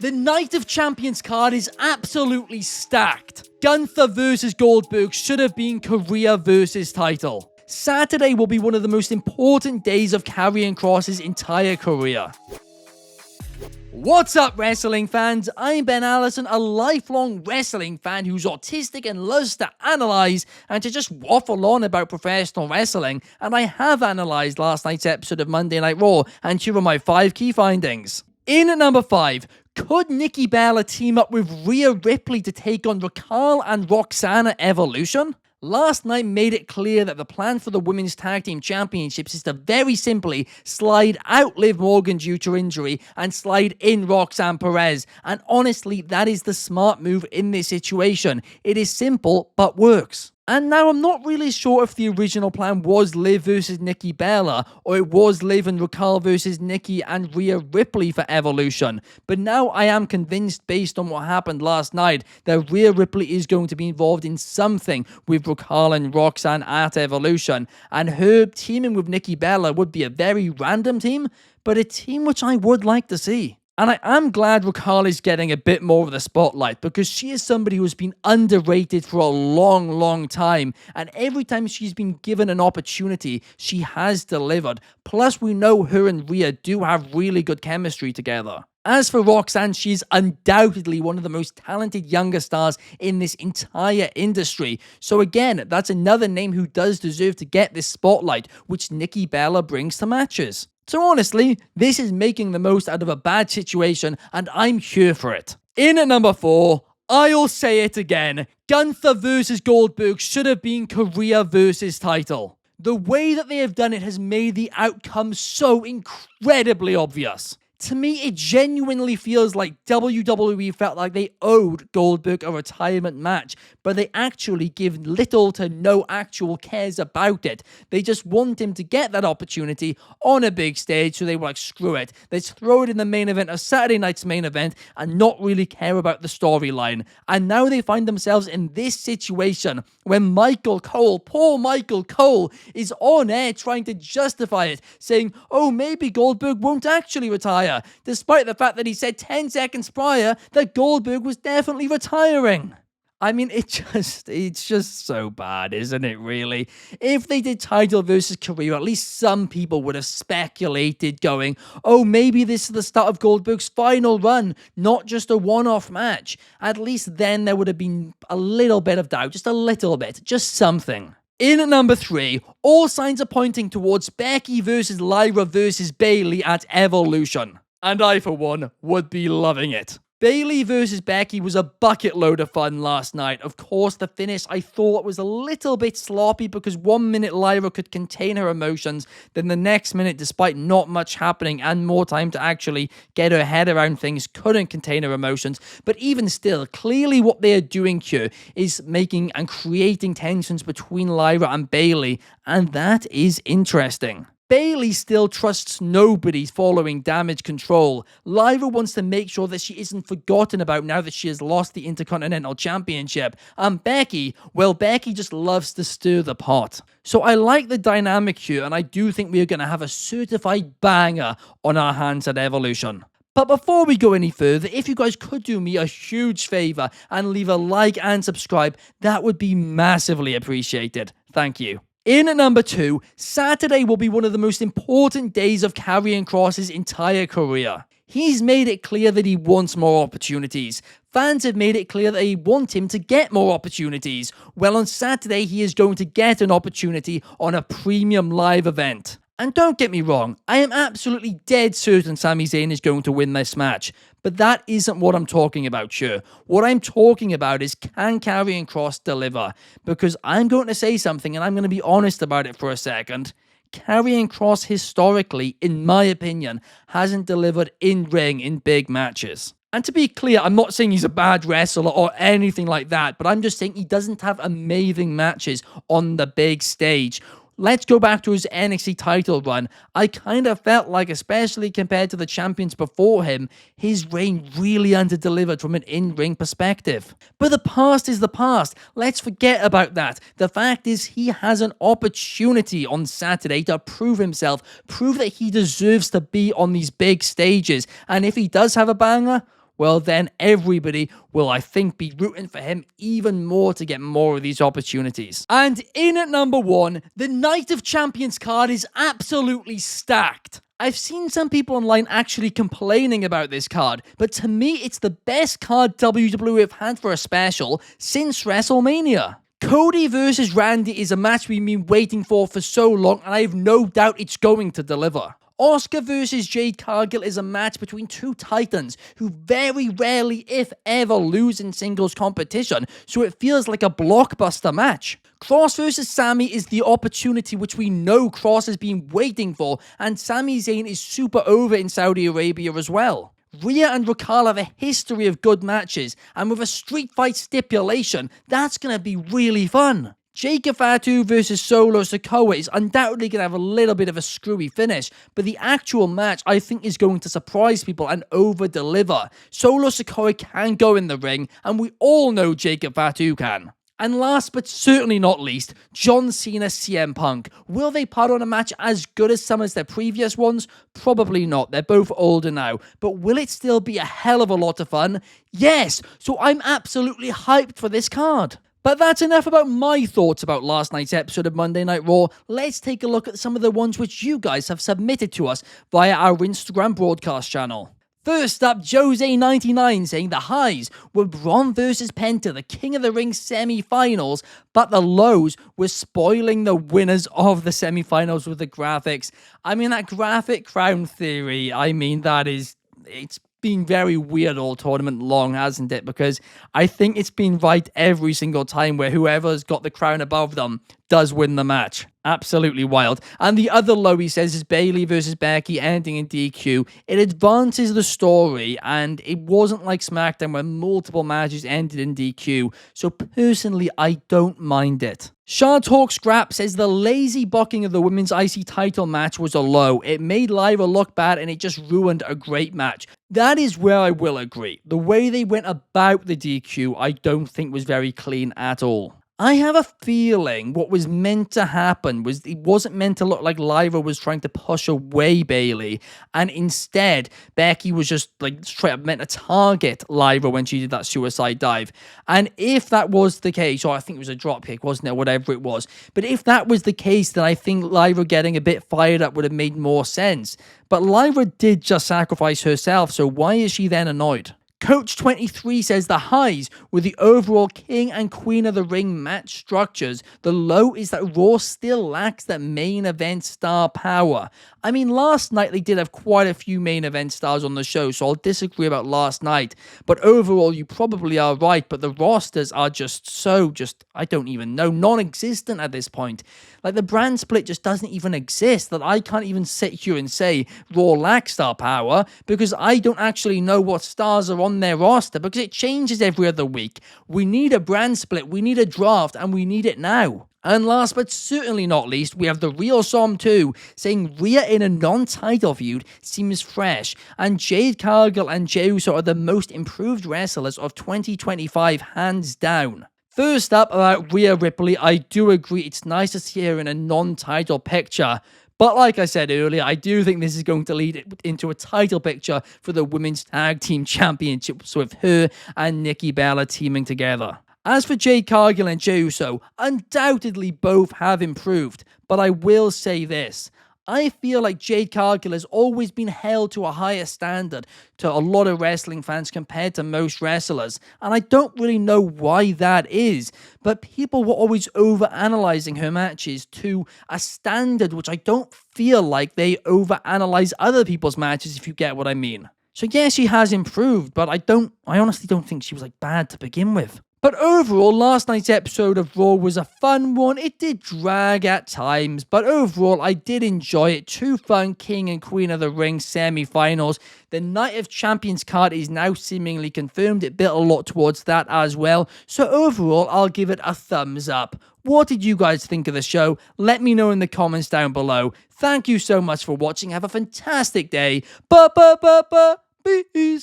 The Night of Champions card is absolutely stacked. Gunther versus Goldberg should have been career versus title. Saturday will be one of the most important days of Karrion Kross's entire career. What's up, wrestling fans? I'm Ben Allison, a lifelong wrestling fan who's autistic and loves to analyze and to just waffle on about professional wrestling, and I have analyzed last night's episode of Monday Night Raw, and here are my 5 key findings. In at number 5, could Nikki Bella team up with Rhea Ripley to take on Raquel and Roxanne at Evolution? Last night made it clear that the plan for the Women's Tag Team Championships is to very simply slide out Liv Morgan due to injury and slide in Roxanne Perez. And honestly, that is the smart move in this situation. It is simple, but works. And now I'm not really sure if the original plan was Liv versus Nikki Bella, or it was Liv and Raquel versus Nikki and Rhea Ripley for Evolution. But now I am convinced, based on what happened last night, that Rhea Ripley is going to be involved in something with Raquel and Roxanne at Evolution. And her teaming with Nikki Bella would be a very random team, but a team which I would like to see. And I am glad Raquel is getting a bit more of the spotlight, because she is somebody who has been underrated for a long time, and every time she's been given an opportunity, she has delivered. Plus, we know her and Rhea do have really good chemistry together. As for Roxanne, she's undoubtedly one of the most talented younger stars in this entire industry. So again, that's another name who does deserve to get this spotlight, which Nikki Bella brings to matches. So honestly, this is making the most out of a bad situation, and I'm here for it. In at number 4, I'll say it again, Gunther versus Goldberg should have been career versus title. The way that they have done it has made the outcome so incredibly obvious. To me, it genuinely feels like WWE felt like they owed Goldberg a retirement match, but they actually give little to no actual cares about it. They just want him to get that opportunity on a big stage, so they were like, screw it. Let's throw it in the main event of Saturday night's main event and not really care about the storyline. And now they find themselves in this situation when Michael Cole, poor Michael Cole, is on air trying to justify it, saying, oh, maybe Goldberg won't actually retire, despite the fact that he said 10 seconds prior that Goldberg was definitely retiring. I mean, it's just so bad, isn't it, really? If they did title versus career, at least some people would have speculated going, oh, maybe this is the start of Goldberg's final run, not just a one-off match. At least then there would have been a little bit of doubt, just a little bit, just something. In at number 3, all signs are pointing towards Becky versus Lyra versus Bayley at Evolution. And I, for one, would be loving it. Bayley versus Becky was a bucket load of fun last night. Of course, the finish I thought was a little bit sloppy, because 1 minute Lyra could contain her emotions, then the next minute, despite not much happening and more time to actually get her head around things, couldn't contain her emotions. But even still, clearly what they are doing here is making and creating tensions between Lyra and Bayley, and that is interesting. Bayley still trusts nobody following Damage Control. Lyra wants to make sure that she isn't forgotten about now that she has lost the Intercontinental Championship. And Becky, well, Becky just loves to stir the pot. So I like the dynamic here, and I do think we are going to have a certified banger on our hands at Evolution. But before we go any further, if you guys could do me a huge favor and leave a like and subscribe, that would be massively appreciated. Thank you. In at number 2, Saturday will be one of the most important days of Karrion Kross's entire career. He's made it clear that he wants more opportunities. Fans have made it clear that they want him to get more opportunities. Well, on Saturday, he is going to get an opportunity on a premium live event. And don't get me wrong, I am absolutely dead certain Sami Zayn is going to win this match. But that isn't what I'm talking about here. What I'm talking about is, can Karrion Kross deliver? Because I'm going to say something, and I'm going to be honest about it for a second. Karrion Kross, historically, in my opinion, hasn't delivered in-ring in big matches. And to be clear, I'm not saying he's a bad wrestler or anything like that, but I'm just saying he doesn't have amazing matches on the big stage. Let's go back to his NXT title run. I kind of felt like, especially compared to the champions before him, his reign really under-delivered from an in-ring perspective. But the past is the past. Let's forget about that. The fact is, he has an opportunity on Saturday to prove himself, prove that he deserves to be on these big stages. And if he does have a banger, well then everybody will, I think, be rooting for him even more to get more of these opportunities. And in at number 1, the Night of Champions card is absolutely stacked. I've seen some people online actually complaining about this card, but to me, it's the best card WWE have had for a special since WrestleMania. Cody versus Randy is a match we've been waiting for so long, and I have no doubt it's going to deliver. Asuka versus Jade Cargill is a match between two titans who very rarely, if ever, lose in singles competition, so it feels like a blockbuster match. Cross versus Sami is the opportunity which we know Cross has been waiting for, and Sami Zayn is super over in Saudi Arabia as well. Rhea and Raquel have a history of good matches, and with a street fight stipulation, that's going to be really fun. Jacob Fatu versus Solo Sikoa is undoubtedly going to have a little bit of a screwy finish, but the actual match I think is going to surprise people and over-deliver. Solo Sikoa can go in the ring, and we all know Jacob Fatu can. And last but certainly not least, John Cena CM Punk. Will they put on a match as good as some of their previous ones? Probably not, they're both older now. But will it still be a hell of a lot of fun? Yes, so I'm absolutely hyped for this card. But that's enough about my thoughts about last night's episode of Monday Night Raw. Let's take a look at some of the ones which you guys have submitted to us via our Instagram broadcast channel. First up, Jose99 saying the highs were Braun versus Penta, the King of the Ring semi-finals, but the lows were spoiling the winners of the semi-finals with the graphics. I mean, that graphic crown theory, it's been very weird all tournament long, hasn't it? Because I think it's been right every single time where whoever's got the crown above them does win the match. Absolutely wild. And the other low, he says, is Bayley versus Becky ending in DQ. It advances the story, and it wasn't like SmackDown where multiple matches ended in DQ. So personally, I don't mind it. Shard Talk Scrap says the lazy booking of the women's IC title match was a low. It made Lyra look bad, and it just ruined a great match. That is where I will agree. The way they went about the DQ, I don't think was very clean at all. I have a feeling what was meant to happen was it wasn't meant to look like Lyra was trying to push away Bayley, and instead Becky was just like meant to target Lyra when she did that suicide dive. And if that was the case, or I think it was a drop kick, wasn't it, whatever it was, but if that was the case, then I think Lyra getting a bit fired up would have made more sense. But Lyra did just sacrifice herself, so why is she then annoyed? Coach23 says the highs were the overall King and Queen of the Ring match structures. The low is that Raw still lacks that main event star power. I mean, last night they did have quite a few main event stars on the show, so I'll disagree about last night. But overall, you probably are right, but the rosters are I don't even know, non-existent at this point. Like, the brand split just doesn't even exist, that I can't even sit here and say Raw lacks star power, because I don't actually know what stars are on their roster, because it changes every other week. We need a brand split, we need a draft, and we need it now. And last but certainly not least, we have the Real Som 2 saying Rhea in a non-title feud seems fresh, and Jade Cargill and Jey Uso are the most improved wrestlers of 2025 hands down. First up, about Rhea Ripley, I do agree it's nice to see her in a non-title picture. But like I said earlier, I do think this is going to lead into a title picture for the Women's Tag Team Championships with her and Nikki Bella teaming together. As for Jade Cargill and Jey Uso, undoubtedly both have improved, but I will say this. I feel like Jade Cargill has always been held to a higher standard to a lot of wrestling fans compared to most wrestlers, and I don't really know why that is, but people were always overanalyzing her matches to a standard which I don't feel like they overanalyze other people's matches, if you get what I mean. So yeah, she has improved, but I honestly don't think she was like bad to begin with. But overall, last night's episode of Raw was a fun one. It did drag at times, but overall, I did enjoy it. Two fun King and Queen of the Ring semi-finals. The Night of Champions card is now seemingly confirmed. It built a lot towards that as well. So overall, I'll give it a thumbs up. What did you guys think of the show? Let me know in the comments down below. Thank you so much for watching. Have a fantastic day. Peace.